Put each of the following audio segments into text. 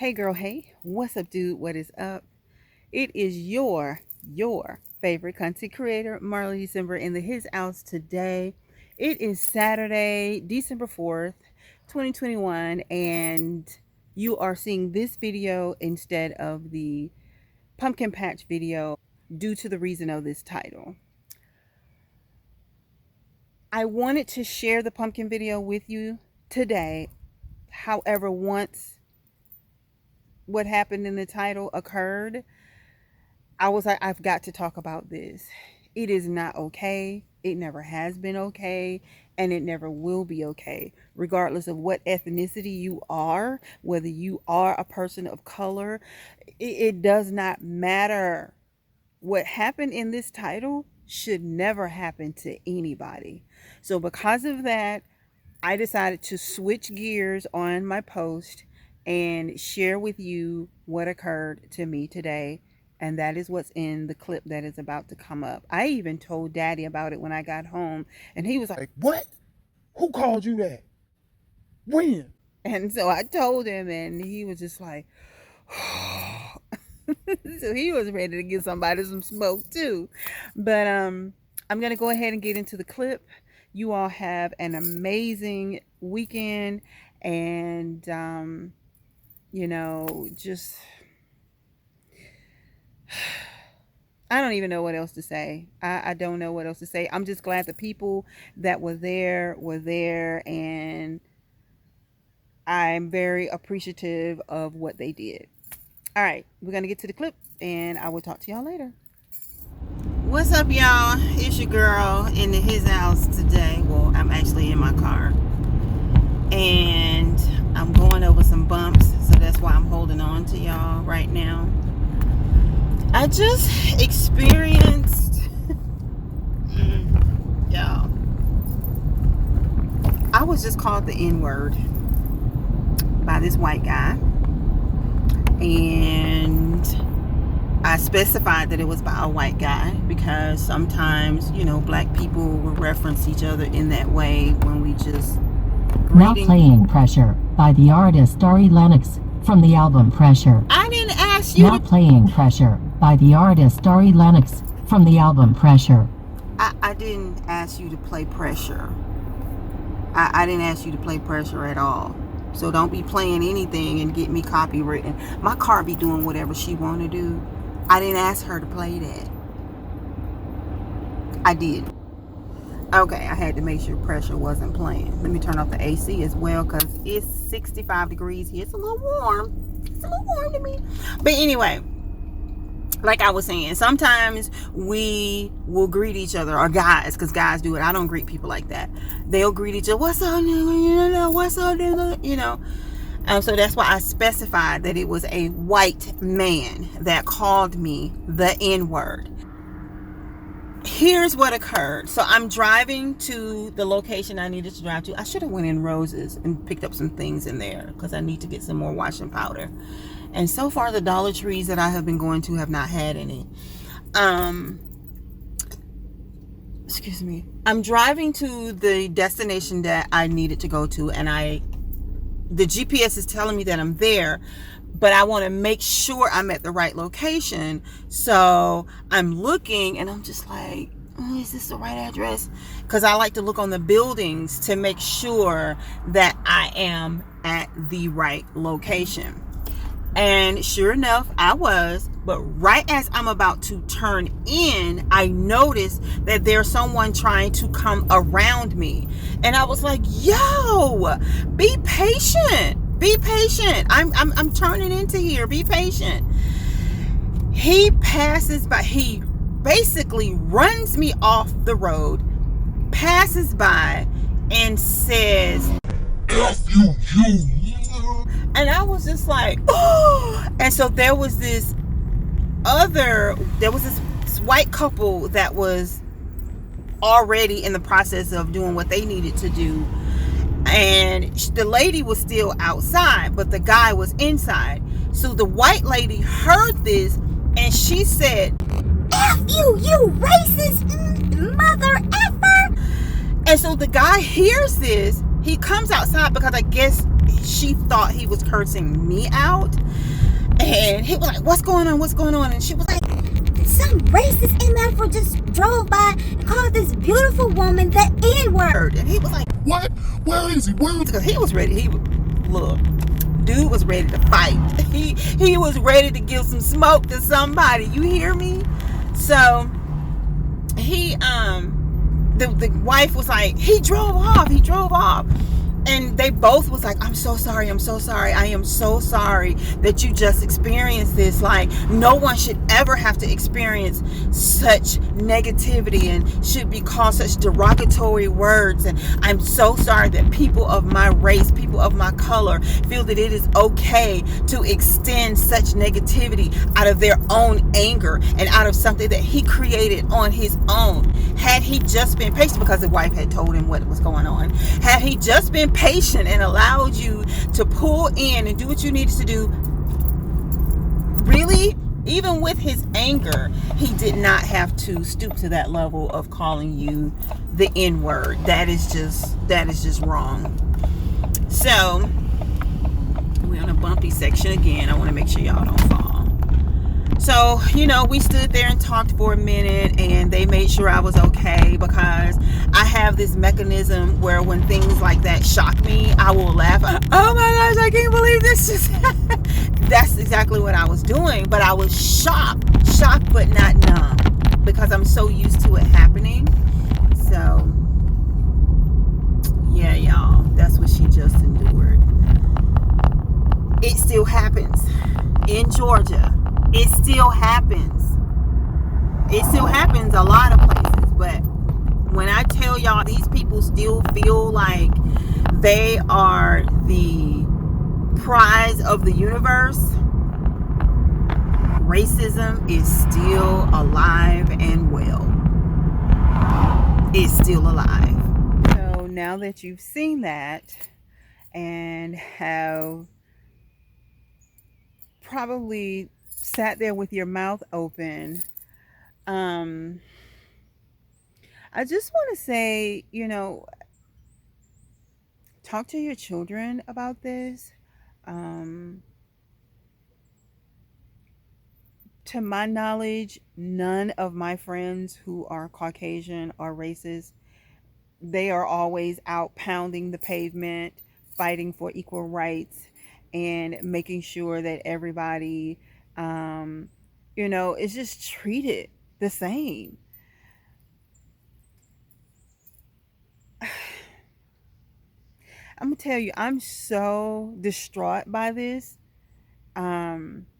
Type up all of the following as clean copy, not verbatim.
Hey girl, hey, what's up dude, what is up? It is your favorite content creator, Marley December, in the his house today. It is Saturday, December 4th, 2021, and you are seeing this video instead of the pumpkin patch video due to the reason of this title. I wanted to share the pumpkin video with you today. However, once what happened in the title occurred, I was like, I've got to talk about this. It is not okay. It never has been okay, and it never will be okay, regardless of what ethnicity you are, whether you are a person of color. It does not matter. What happened in this title should never happen to anybody. So because of that, I decided to switch gears on my post and share with you what occurred to me today. And that is what's in the clip that is about to come up. I even told Daddy about it when I got home, and he was like, "What? Who called you that? When?" And so I told him, and he was just like, so he was ready to give somebody some smoke too. But I'm going to go ahead and get into the clip. You all have an amazing weekend, and just I don't even know what else to say. I don't know what else to say. I'm just glad the people that were there, and I'm very appreciative of what they did. All right, we're going to get to the clip, and I will talk to y'all later. What's up, y'all? It's your girl in his house today. Well, I'm actually in my car, and I'm going over some bumps, so that's why I'm holding on to y'all right now. I just experienced, y'all, I was just called the N-word by this white guy, and I specified that it was by a white guy because sometimes, black people will reference each other in that way when we just Now playing Pressure by the artist Ari Lennox from the album Pressure. I didn't ask you Now playing Pressure by the artist Ari Lennox from the album Pressure. I didn't ask you to play Pressure. I didn't ask you to play Pressure at all. So don't be playing anything and get me copywritten. My car be doing whatever she want to do. I didn't ask her to play that. I did. Okay, I had to make sure Pressure wasn't playing. Let me turn off the AC as well because it's 65 degrees here. It's a little warm. It's a little warm to me. But anyway, like I was saying, sometimes we will greet each other, or guys, because guys do it. I don't greet people like that. They'll greet each other. What's up, nigga? What's up, nigga? So that's why I specified that it was a white man that called me the N-word. Here's what occurred. So I'm driving to the location I needed to drive to. I should have went in Rose's and picked up some things in there because I need to get some more washing powder. And so far, the Dollar Trees that I have been going to have not had any. Excuse me. I'm driving to the destination that I needed to go to, and the GPS is telling me that I'm there, but I want to make sure I'm at the right location. So I'm looking, and I'm just like, is this the right address? Because I like to look on the buildings to make sure that I am at the right location. And sure enough, I was. But right as I'm about to turn in, I noticed that there's someone trying to come around me. And I was like, yo, be patient. Be patient. I'm turning into here. Be patient. He passes by. He basically runs me off the road, passes by, and says, F you. And I was just like, oh. And so there was this white couple that was already in the process of doing what they needed to do. And the lady was still outside, but the guy was inside. So the white lady heard this, and she said, F you, you racist mother effer. And so the guy hears this. He comes outside because I guess she thought he was cursing me out. And he was like, what's going on? What's going on? And she was like, some racist MF just drove by and called this beautiful woman the N-word. and he was like, What? Where is he? Where is because he was ready. Look, dude was ready to fight. He was ready to give some smoke to somebody. You hear me? So he the wife was like, he drove off. And they both was like, I'm so sorry. I am so sorry that you just experienced this. Like, no one should ever have to experience such negativity and should be called such derogatory words. And I'm so sorry that people of my race, people of my color, feel that it is okay to extend such negativity out of their own anger and out of something that he created on his own. Had he just been patient, because the wife had told him what was going on, had he just been patient and allowed you to pull in and do what you needed to do, really, even with his anger, he did not have to stoop to that level of calling you the N-word. That is just wrong. So we're on a bumpy section again. I want to make sure y'all don't fall. So, we stood there and talked for a minute, and they made sure I was okay, because I have this mechanism where when things like that shock me, I will laugh. Oh my gosh, I can't believe this just happened. That's exactly what I was doing, but I was shocked but not numb, because I'm so used to it happening. So, yeah, y'all, that's what she just endured. It still happens in Georgia. It still happens. It still happens a lot of places. But when I tell y'all, these people still feel like they are the prize of the universe, racism is still alive and well. It's still alive. So now that you've seen that and have probably sat there with your mouth open, I just want to say, talk to your children about this. To my knowledge, none of my friends who are Caucasian are racist. They are always out pounding the pavement, fighting for equal rights, and making sure that everybody, is just treated the same. I'm gonna tell you, I'm so distraught by this,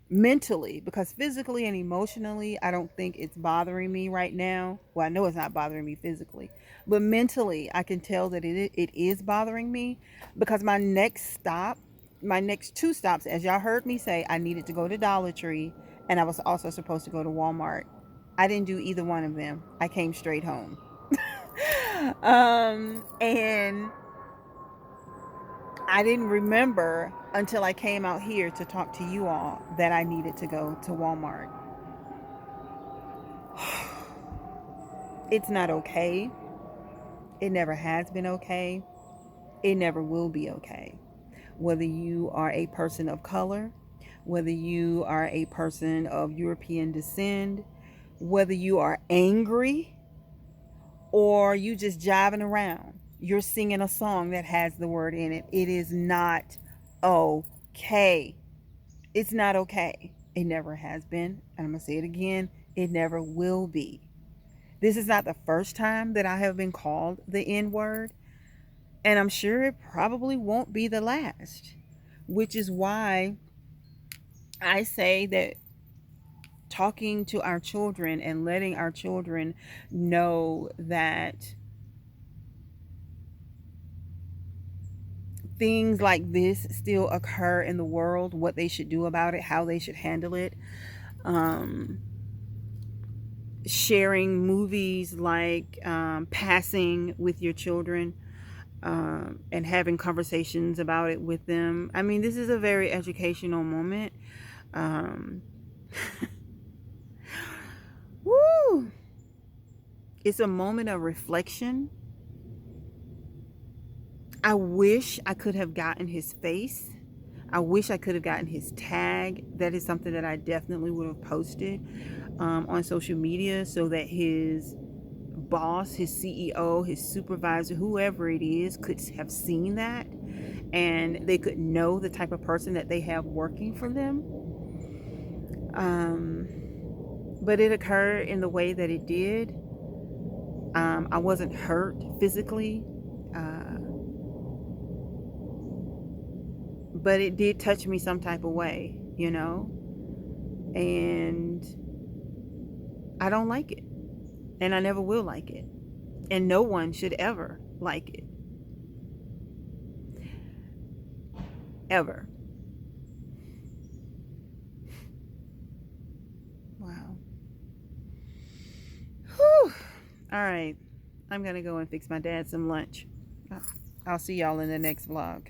mentally, because physically and emotionally, I don't think it's bothering me right now. Well, I know it's not bothering me physically, but mentally, I can tell that it is bothering me, because my next two stops, as y'all heard me say, I needed to go to Dollar Tree, and I was also supposed to go to Walmart. I didn't do either one of them. I came straight home. And I didn't remember until I came out here to talk to you all that I needed to go to Walmart. It's not okay. It never has been okay. It never will be okay. Whether you are a person of color, whether you are a person of European descent, whether you are angry, or you just jiving around, you're singing a song that has the word in it. It is not okay. It's not okay. It never has been. And I'm going to say it again. It never will be. This is not the first time that I have been called the N-word. And I'm sure it probably won't be the last. Which is why I say that talking to our children and letting our children know that things like this still occur in the world, what they should do about it, how they should handle it. Sharing movies like Passing with your children, and having conversations about it with them. I mean, this is a very educational moment. Woo! It's a moment of reflection. I wish I could have gotten his face. I wish I could have gotten his tag. That is something that I definitely would have posted on social media so that his boss, his CEO, his supervisor, whoever it is, could have seen that and they could know the type of person that they have working for them. But it occurred in the way that it did. I wasn't hurt physically, but it did touch me some type of way, you know, and I don't like it, and I never will like it, and no one should ever like it, ever. Wow. Whew. All right, I'm gonna go and fix my dad some lunch. I'll see y'all in the next vlog.